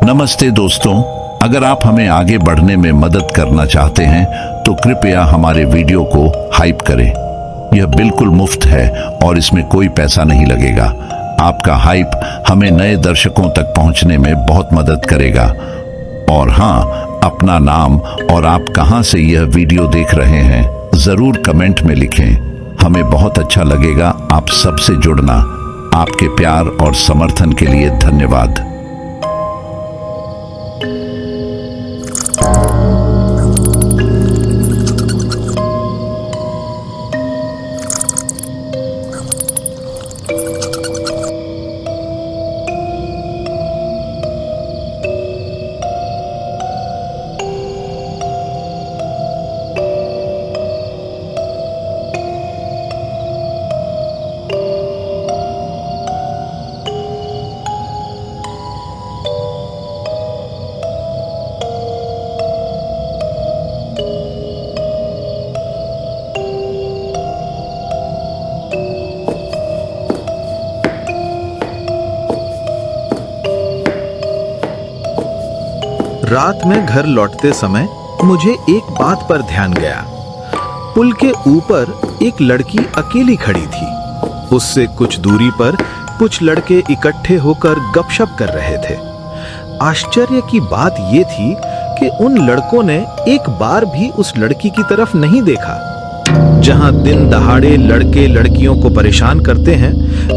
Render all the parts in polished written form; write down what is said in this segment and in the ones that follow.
नमस्ते दोस्तों, अगर आप हमें आगे बढ़ने में मदद करना चाहते हैं तो कृपया हमारे वीडियो को हाइप करें। यह बिल्कुल मुफ्त है और इसमें कोई पैसा नहीं लगेगा। आपका हाइप हमें नए दर्शकों तक पहुंचने में बहुत मदद करेगा। और हाँ, अपना नाम और आप कहां से यह वीडियो देख रहे हैं जरूर कमेंट में लिखें। हमें बहुत अच्छा लगेगा आप सबसे जुड़ना। आपके प्यार और समर्थन के लिए धन्यवाद। रात में घर लौटते समय मुझे एक बात पर ध्यान गया। पुल के ऊपर एक लड़की अकेली खड़ी थी। उससे कुछ दूरी पर कुछ लड़के इकट्ठे होकर गपशप कर रहे थे। आश्चर्य की बात यह थी कि उन लड़कों ने एक बार भी उस लड़की की तरफ नहीं देखा। जहां दिन दहाड़े लड़के लड़कियों को परेशान करते हैं,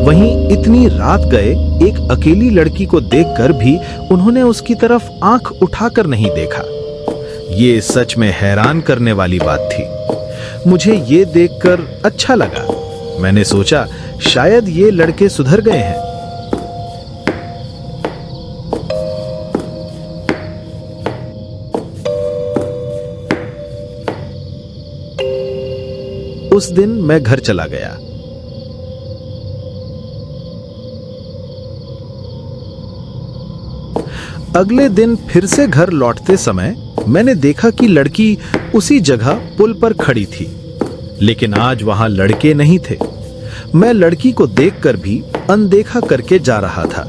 वहीं इतनी रात गए एक अकेली लड़की को देखकर भी उन्होंने उसकी तरफ आंख उठाकर नहीं देखा। ये सच में हैरान करने वाली बात थी। मुझे ये देखकर अच्छा लगा। मैंने सोचा शायद ये लड़के सुधर गए हैं। उस दिन मैं घर चला गया। अगले दिन फिर से घर लौटते समय मैंने देखा कि लड़की उसी जगह पुल पर खड़ी थी, लेकिन आज वहां लड़के नहीं थे। मैं लड़की को देखकर भी अनदेखा करके जा रहा था।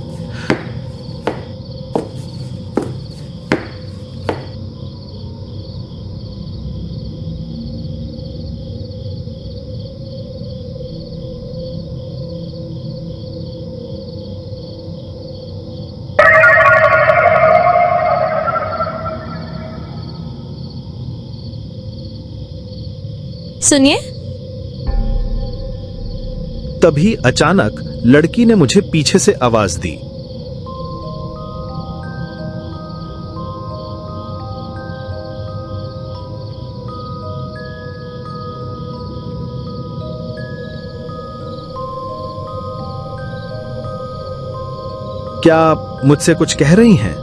सुनिए। तभी अचानक लड़की ने मुझे पीछे से आवाज दी। क्या आप मुझसे कुछ कह रही हैं?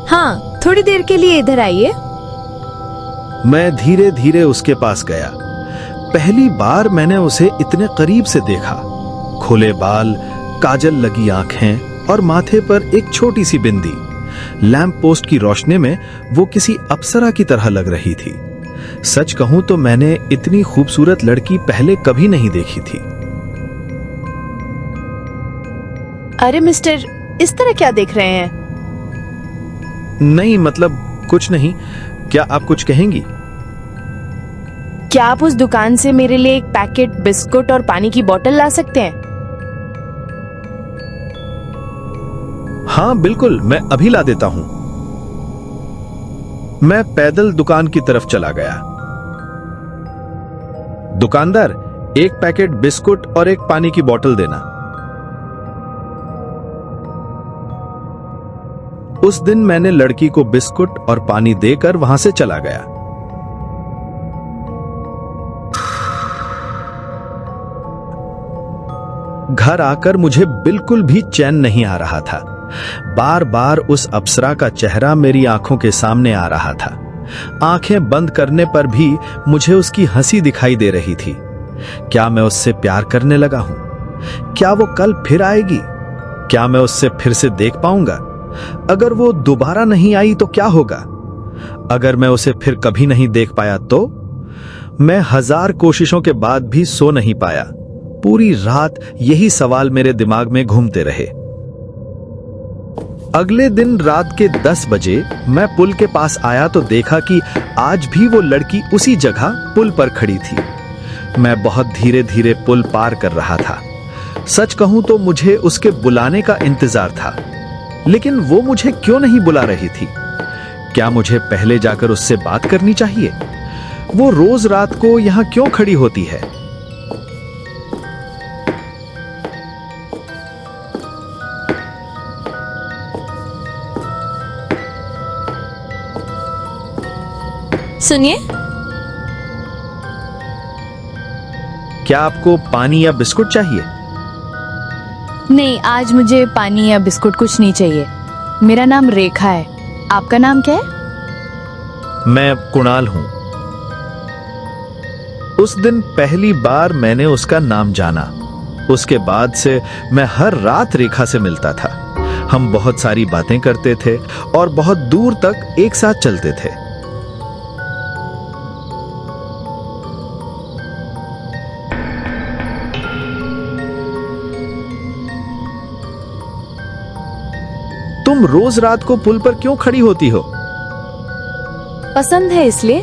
हाँ, थोड़ी देर के लिए इधर आइए। मैं धीरे धीरे उसके पास गया। पहली बार मैंने उसे इतने करीब से देखा। खुले बाल, काजल लगी आंखें और माथे पर एक छोटी सी बिंदी। लैंप पोस्ट की रोशनी में वो किसी अप्सरा की तरह लग रही थी। सच कहूं तो मैंने इतनी खूबसूरत लड़की पहले कभी नहीं देखी थी। अरे मिस्टर, इस तरह क्या देख रहे हैं? नहीं, मतलब कुछ नहीं। क्या आप कुछ कहेंगी? क्या आप उस दुकान से मेरे लिए एक पैकेट बिस्कुट और पानी की बोतल ला सकते हैं? हाँ बिल्कुल, मैं अभी ला देता हूं। मैं पैदल दुकान की तरफ चला गया। दुकानदार, एक पैकेट बिस्कुट और एक पानी की बोतल देना। उस दिन मैंने लड़की को बिस्कुट और पानी देकर वहां से चला गया। घर आकर मुझे बिल्कुल भी चैन नहीं आ रहा था। बार बार उस अप्सरा का चेहरा मेरी आंखों के सामने आ रहा था। आंखें बंद करने पर भी मुझे उसकी हंसी दिखाई दे रही थी। क्या मैं उससे प्यार करने लगा हूं? क्या वो कल फिर आएगी? क्या मैं उससे फिर से देख पाऊंगा? अगर वो दोबारा नहीं आई तो क्या होगा? अगर मैं उसे फिर कभी नहीं देख पाया तो? मैं 1000 कोशिशों के बाद भी सो नहीं पाया। पूरी रात यही सवाल मेरे दिमाग में घूमते रहे। अगले दिन रात के 10 बजे मैं पुल के पास आया तो देखा कि आज भी वो लड़की उसी जगह पुल पर खड़ी थी। मैं बहुत धीरे धीरे पुल पार कर रहा था। सच कहूं तो मुझे उसके बुलाने का इंतजार था, लेकिन वो मुझे क्यों नहीं बुला रही थी? क्या मुझे पहले जाकर उससे बात करनी चाहिए? वो रोज रात को यहां क्यों खड़ी होती है? सुनिए, क्या आपको पानी या बिस्कुट चाहिए? नहीं, आज मुझे पानी या बिस्कुट कुछ नहीं चाहिए। मेरा नाम रेखा है। आपका नाम क्या है? मैं कुणाल हूं। उस दिन पहली बार मैंने उसका नाम जाना। उसके बाद से मैं हर रात रेखा से मिलता था। हम बहुत सारी बातें करते थे और बहुत दूर तक एक साथ चलते थे। तुम रोज रात को पुल पर क्यों खड़ी होती हो? पसंद है इसलिए।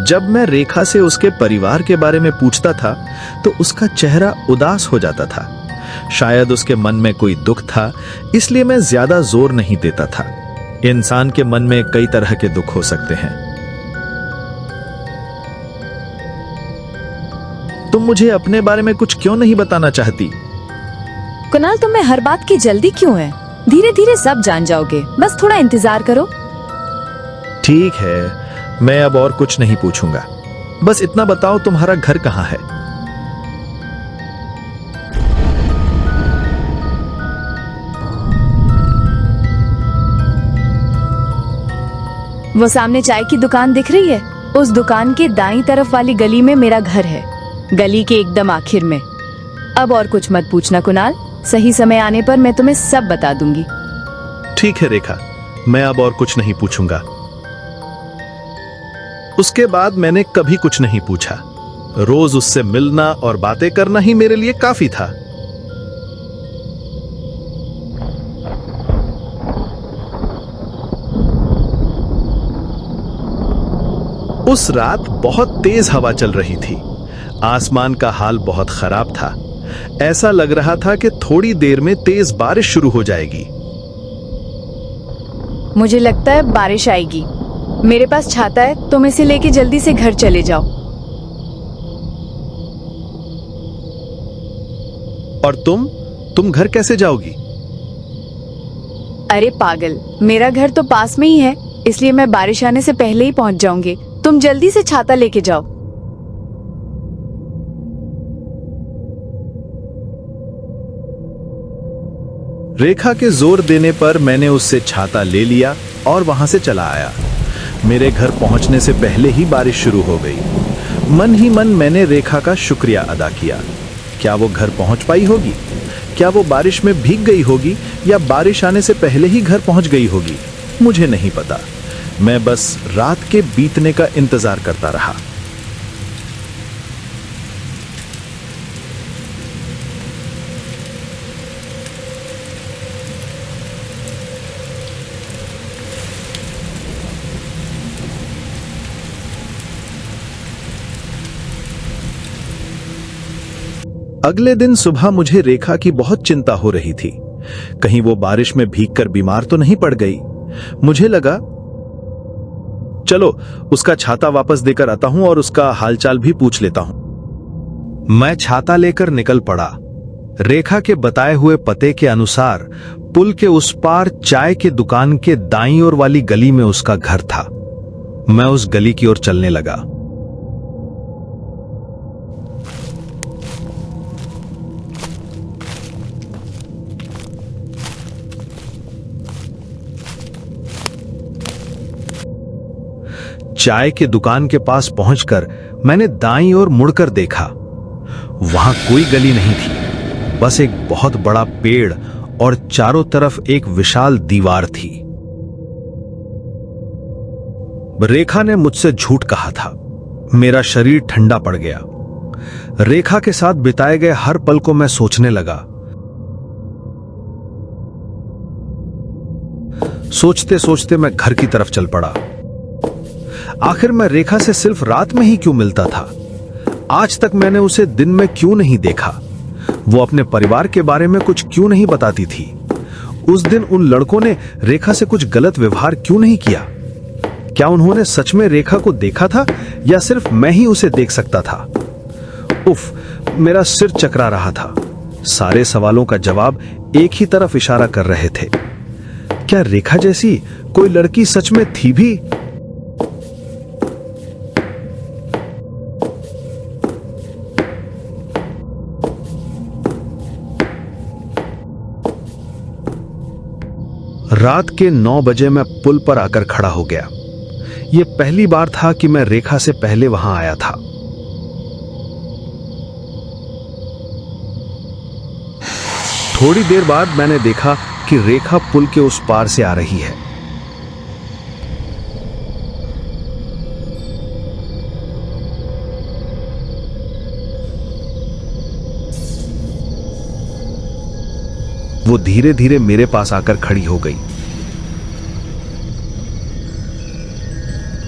जब मैं रेखा से उसके परिवार के बारे में पूछता था तो उसका चेहरा उदास हो जाता था। शायद उसके मन में कोई दुख था, इसलिए मैं ज्यादा जोर नहीं देता था। इंसान के मन में कई तरह के दुख हो सकते हैं। तुम मुझे अपने बारे में कुछ क्यों नहीं बताना चाहती? कुणाल, तुम्हें हर बात की जल्दी क्यों है? धीरे धीरे सब जान जाओगे, बस थोड़ा इंतजार करो। ठीक है, मैं अब और कुछ नहीं पूछूंगा। बस इतना बताओ, तुम्हारा घर कहां है? वो सामने चाय की दुकान दिख रही है? उस दुकान के दाईं तरफ वाली गली में मेरा घर है, गली के एकदम आखिर में। अब और कुछ मत पूछना कुणाल, सही समय आने पर मैं तुम्हें सब बता दूंगी। ठीक है रेखा, मैं अब और कुछ नहीं पूछूंगा। उसके बाद मैंने कभी कुछ नहीं पूछा। रोज उससे मिलना और बातें करना ही मेरे लिए काफी था। उस रात बहुत तेज हवा चल रही थी। आसमान का हाल बहुत खराब था। ऐसा लग रहा था कि थोड़ी देर में तेज बारिश शुरू हो जाएगी। मुझे लगता है बारिश आएगी। मेरे पास छाता है, तुम इसे लेके जल्दी से घर चले जाओ। और तुम घर कैसे जाओगी? अरे पागल, मेरा घर तो पास में ही है, इसलिए मैं बारिश आने से पहले ही पहुंच जाऊंगी। तुम जल्दी से छाता लेके जाओ। रेखा के जोर देने पर मैंने उससे छाता ले लिया और वहां से चला आया। मेरे घर पहुंचने से पहले ही बारिश शुरू हो गई। मन ही मन मैंने रेखा का शुक्रिया अदा किया। क्या वो घर पहुंच पाई होगी? क्या वो बारिश में भीग गई होगी या बारिश आने से पहले ही घर पहुंच गई होगी? मुझे नहीं पता। मैं बस रात के बीतने का इंतजार करता रहा। अगले दिन सुबह मुझे रेखा की बहुत चिंता हो रही थी। कहीं वो बारिश में भीगकर बीमार तो नहीं पड़ गई। मुझे लगा चलो उसका छाता वापस देकर आता हूं और उसका हालचाल भी पूछ लेता हूं। मैं छाता लेकर निकल पड़ा। रेखा के बताए हुए पते के अनुसार पुल के उस पार चाय के दुकान के दाईं ओर वाली गली में उसका घर था। मैं उस गली की ओर चलने लगा। चाय के दुकान के पास पहुंचकर मैंने दाईं ओर मुड़कर देखा। वहां कोई गली नहीं थी, बस एक बहुत बड़ा पेड़ और चारों तरफ एक विशाल दीवार थी। रेखा ने मुझसे झूठ कहा था। मेरा शरीर ठंडा पड़ गया। रेखा के साथ बिताए गए हर पल को मैं सोचने लगा। सोचते सोचते मैं घर की तरफ चल पड़ा। आखिर मैं रेखा से सिर्फ रात में ही क्यों मिलता था? आज तक मैंने उसे दिन में क्यों नहीं देखा? वो अपने परिवार के बारे में कुछ क्यों नहीं बताती थी? उस दिन उन लड़कों ने रेखा से कुछ गलत व्यवहार क्यों नहीं किया? क्या उन्होंने सच में रेखा को देखा था या सिर्फ मैं ही उसे देख सकता था? उफ, मेरा सिर चकरा रहा था। सारे सवालों का जवाब एक ही तरफ इशारा कर रहे थे। क्या रेखा जैसी कोई लड़की सच में थी भी? रात के 9 बजे मैं पुल पर आकर खड़ा हो गया। यह पहली बार था कि मैं रेखा से पहले वहां आया था। थोड़ी देर बाद मैंने देखा कि रेखा पुल के उस पार से आ रही है। वो धीरे धीरे मेरे पास आकर खड़ी हो गई।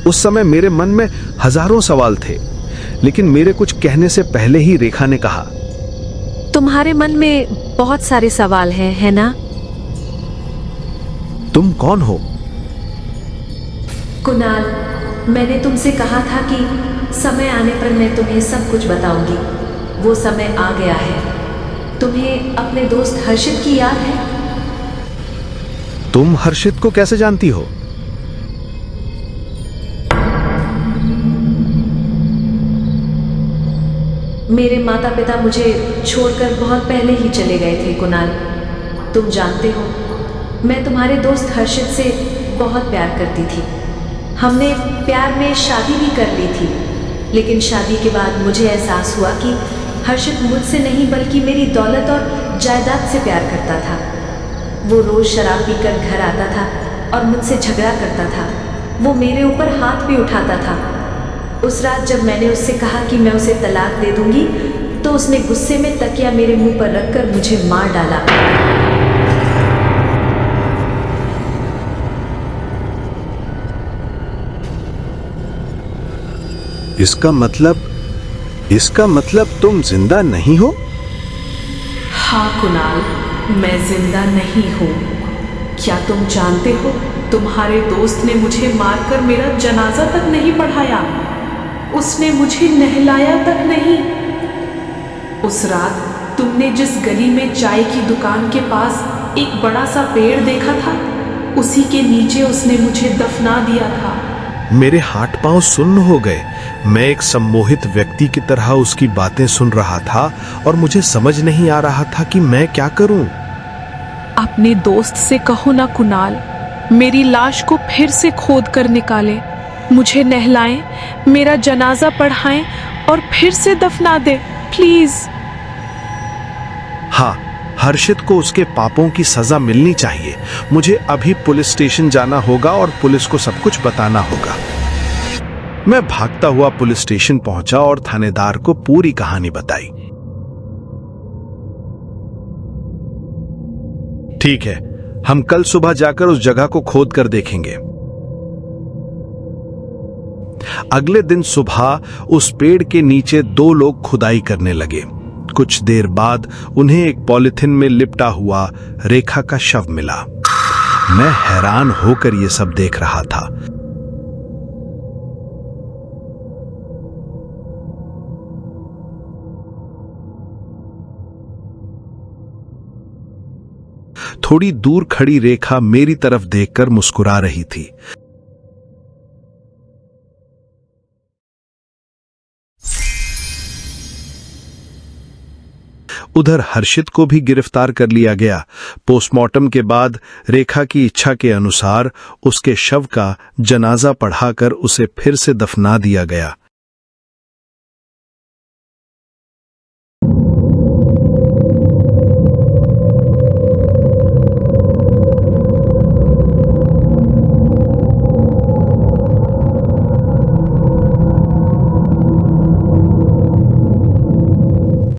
उस समय मेरे मन में हजारों सवाल थे, लेकिन मेरे कुछ कहने से पहले ही रेखा ने कहा, तुम्हारे मन में बहुत सारे सवाल हैं, है ना? तुम कौन हो? कुणाल, मैंने तुमसे कहा था कि समय आने पर मैं तुम्हें सब कुछ बताऊंगी। वो समय आ गया है। तुम्हें अपने दोस्त हर्षित की याद है? तुम हर्षित को कैसे जानती हो? मेरे माता पिता मुझे छोड़कर बहुत पहले ही चले गए थे कुणाल। तुम जानते हो, मैं तुम्हारे दोस्त हर्षित से बहुत प्यार करती थी। हमने प्यार में शादी भी कर ली थी, लेकिन शादी के बाद मुझे एहसास हुआ कि हर्षित मुझसे नहीं बल्कि मेरी दौलत और जायदाद से प्यार करता था। वो रोज शराब पीकर घर आता था और मुझसे झगड़ा करता था। वो मेरे ऊपर हाथ भी उठाता था। उस रात जब मैंने उससे कहा कि मैं उसे तलाक दे दूंगी, तो उसने गुस्से में तकिया मेरे मुंह पर रखकर मुझे मार डाला। इसका मतलब तुम जिंदा नहीं हो? हाँ कुणाल, मैं जिंदा नहीं हूँ। क्या तुम जानते हो, तुम्हारे दोस्त ने मुझे मारकर मेरा जनाजा तक नहीं पढ़ाया। उसने मुझे नहलाया तक नहीं। उस रात तुमने जिस गली में चाय की दुकान के पास एक बड़ा सा पेड़ देखा था, उसी के नीचे उसने मुझे दफना दिया था। मेरे हाथ पांव सुन्न हो गए। मैं एक सम्मोहित व्यक्ति की तरह उसकी बातें सुन रहा था और मुझे समझ नहीं आ रहा था कि मैं क्या करूं। अपने दोस्त से कहो ना कुणाल, मेरी लाश को फिर से खोद कर निकाले, मुझे नहलाएं, मेरा जनाजा पढ़ाएं और फिर से दफना दे, प्लीज। हाँ, हर्षित को उसके पापों की सजा मिलनी चाहिए। मुझे अभी पुलिस स्टेशन जाना होगा और पुलिस को सब कुछ बताना होगा। मैं भागता हुआ पुलिस स्टेशन पहुंचा और थानेदार को पूरी कहानी बताई। ठीक है, हम कल सुबह जाकर उस जगह को खोद कर देखेंगे। अगले दिन सुबह उस पेड़ के नीचे 2 लोग खुदाई करने लगे। कुछ देर बाद उन्हें एक पॉलिथिन में लिपटा हुआ रेखा का शव मिला। मैं हैरान होकर यह सब देख रहा था। थोड़ी दूर खड़ी रेखा मेरी तरफ देखकर मुस्कुरा रही थी। उधर हर्षित को भी गिरफ्तार कर लिया गया। पोस्टमार्टम के बाद रेखा की इच्छा के अनुसार उसके शव का जनाजा पढ़ाकर उसे फिर से दफना दिया गया।